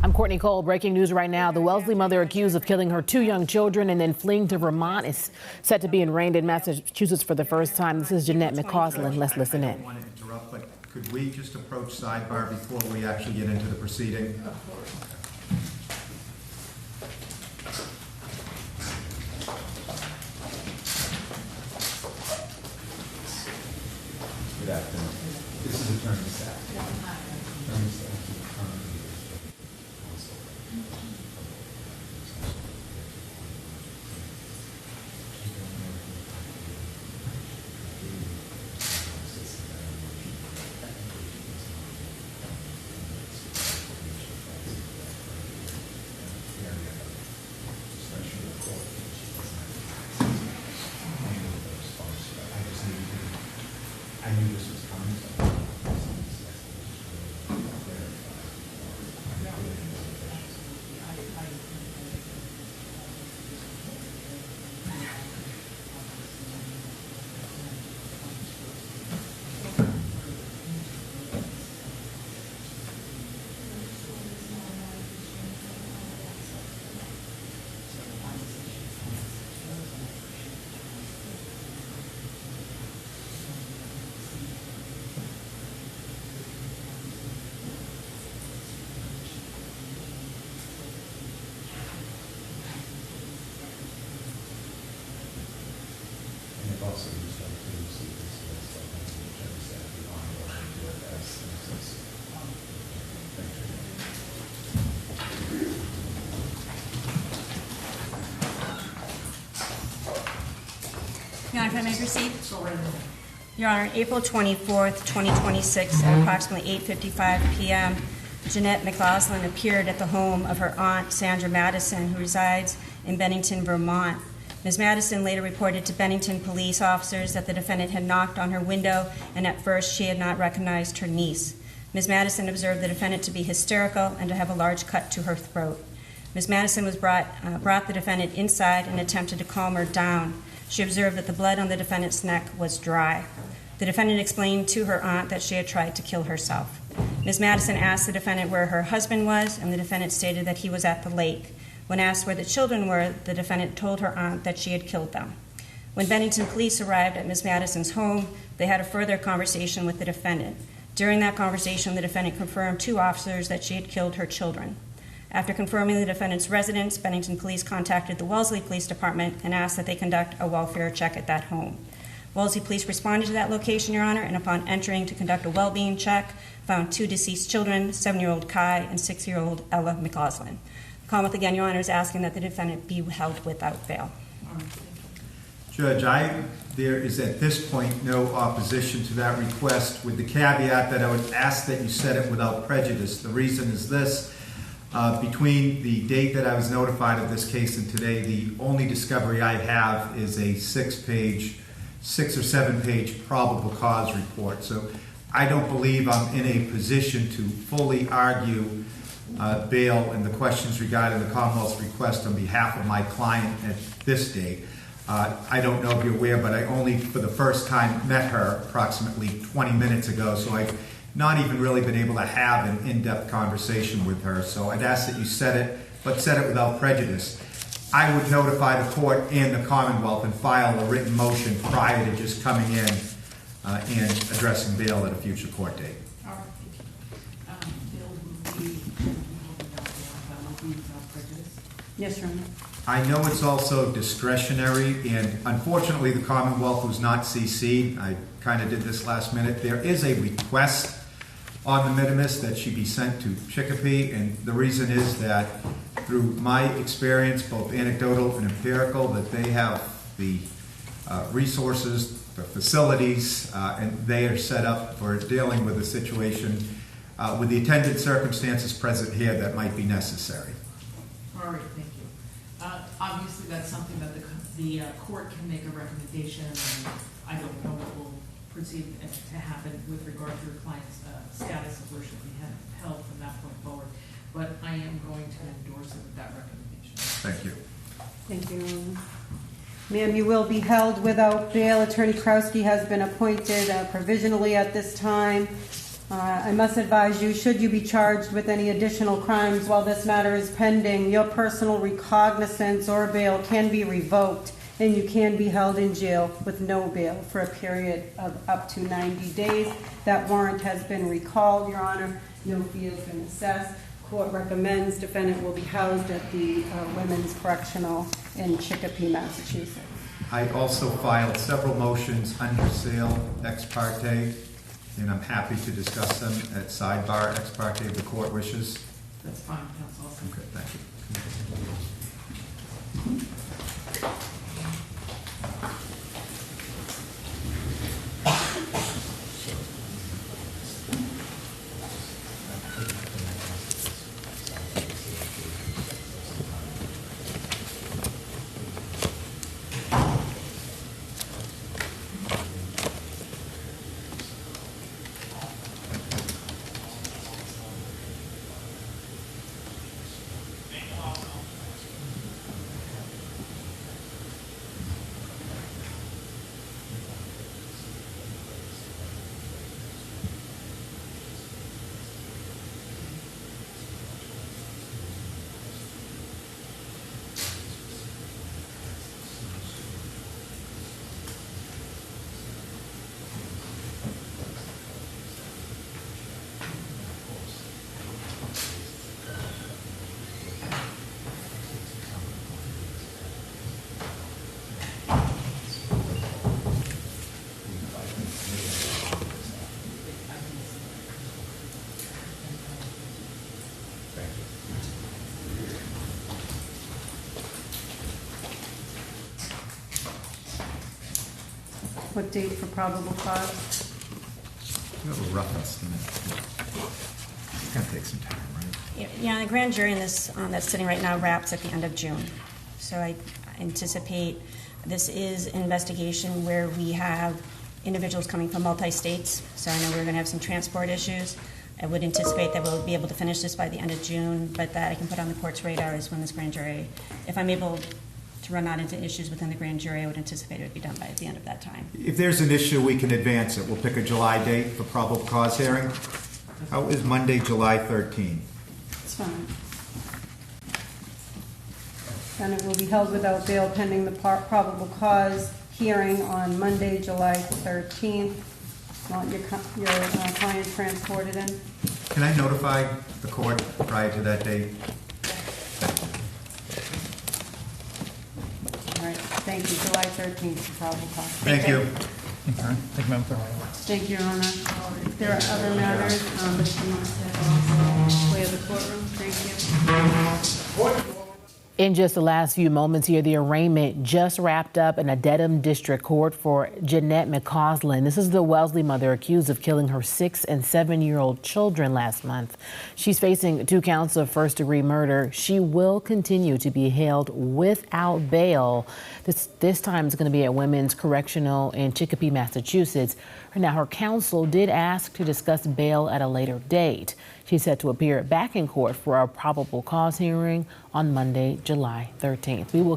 I'm Courtney Cole. Breaking news right now. The Wellesley mother accused of killing her 2 young children and then fleeing to Vermont is set to be arraigned in Massachusetts for the first time. This is Janette MacAusland. Let's listen in. I don't want to interrupt, but could we just approach sidebar before we actually get into the proceeding? Of course. Good afternoon. This is Attorney Sack. Attorney Sack. I knew this was coming, so also used up to see this list of Attorney Sack the ongoing DFS access. Your Honor, if I may proceed? Your Honor, April 24th, 2026, at approximately 8:55 p.m., Janette MacAusland appeared at the home of her aunt, Sandra Madison, who resides in Bennington, Vermont. Ms. Madison later reported to Bennington police officers that the defendant had knocked on her window, and at first she had not recognized her niece. Ms. Madison observed the defendant to be hysterical and to have a large cut to her throat. Ms. Madison brought the defendant inside and attempted to calm her down. She observed that the blood on the defendant's neck was dry. The defendant explained to her aunt that she had tried to kill herself. Ms. Madison asked the defendant where her husband was, and the defendant stated that he was at the lake. When asked where the children were, the defendant told her aunt that she had killed them. When Bennington police arrived at Ms. Madison's home, they had a further conversation with the defendant. During that conversation, the defendant confirmed to officers that she had killed her children. After confirming the defendant's residence, Bennington police contacted the Wellesley Police Department and asked that they conduct a welfare check at that home. Wellesley police responded to that location, Your Honor, and upon entering to conduct a well-being check, found 2 deceased children, 7-year-old Kai and 6-year-old Ella MacAusland. Commonwealth, again, Your Honor, is asking that the defendant be held without bail. Judge, there is at this point no opposition to that request, with the caveat that I would ask that you set it without prejudice. The reason is this. Between the date that I was notified of this case and today, the only discovery I have is a 6 or 7 page probable cause report. So I don't believe I'm in a position to fully argue bail and the questions regarding the Commonwealth's request on behalf of my client at this date. I don't know if you're aware, but I only for the first time met her approximately 20 minutes ago, so I've not even really been able to have an in-depth conversation with her. So I'd ask that you set it, but set it without prejudice. I would notify the court and the Commonwealth and file a written motion prior to just coming in and addressing bail at a future court date. All right, thank you. Bail will be without prejudice? Yes, Your Honor. I know it's also discretionary, and unfortunately the Commonwealth was not CC'd. I kind of did this last minute. There is a request on the minimus that she be sent to Chicopee, and the reason is that through my experience, both anecdotal and empirical, that they have the resources, the facilities, and they are set up for dealing with a situation with the attendant circumstances present here that might be necessary. All right, thank you. Obviously, that's something that the court can make a recommendation, and I don't know what will proceed to happen with regard to your client's status of where should be held from that point forward. But I am going to endorse it with that recommendation. Thank you. Thank you. Ma'am, you will be held without bail. Attorney Krowski has been appointed provisionally at this time. I must advise you, should you be charged with any additional crimes while this matter is pending, your personal recognizance or bail can be revoked, and you can be held in jail with no bail for a period of up to 90 days. That warrant has been recalled, Your Honor. No fee has been assessed. Court recommends defendant will be housed at the Women's Correctional in Chicopee, Massachusetts. I also filed several motions under seal ex parte, and I'm happy to discuss them at sidebar ex parte if the court wishes. That's fine, counsel. Okay, thank you. What date for probable cause? You have a rough estimate. It's gonna take some time, right? Yeah, the grand jury in this, that's sitting right now wraps at the end of June. So I anticipate this is an investigation where we have individuals coming from multi-states. So I know we're going to have some transport issues. I would anticipate that we'll be able to finish this by the end of June, but that I can put on the court's radar is when this grand jury, if I'm able to run out into issues within the grand jury, I would anticipate it would be done by the end of that time. If there's an issue, we can advance it. We'll pick a July date for probable cause hearing. How is Monday, July 13th? It's fine. Then it will be held without bail pending the probable cause hearing on Monday, July 13th. Want your client transported in? Can I notify the court prior to that date? All right, thank you. July 13th, for probable cause. Thank you. All right. Thank you, Madam Clerk. Thank you, Your Honor. If there are other matters, Mr. Marcel, clear the courtroom. Thank you. In just the last few moments here, the arraignment just wrapped up in a Dedham District Court for Janette MacAusland. This is the Wellesley mother accused of killing her 6- and 7-year-old children last month. She's facing 2 counts of first-degree murder. She will continue to be held without bail. This time it's going to be at Women's Correctional in Chicopee, Massachusetts. Now, her counsel did ask to discuss bail at a later date. She's set to appear back in court for a probable cause hearing on Monday, July 13th. We will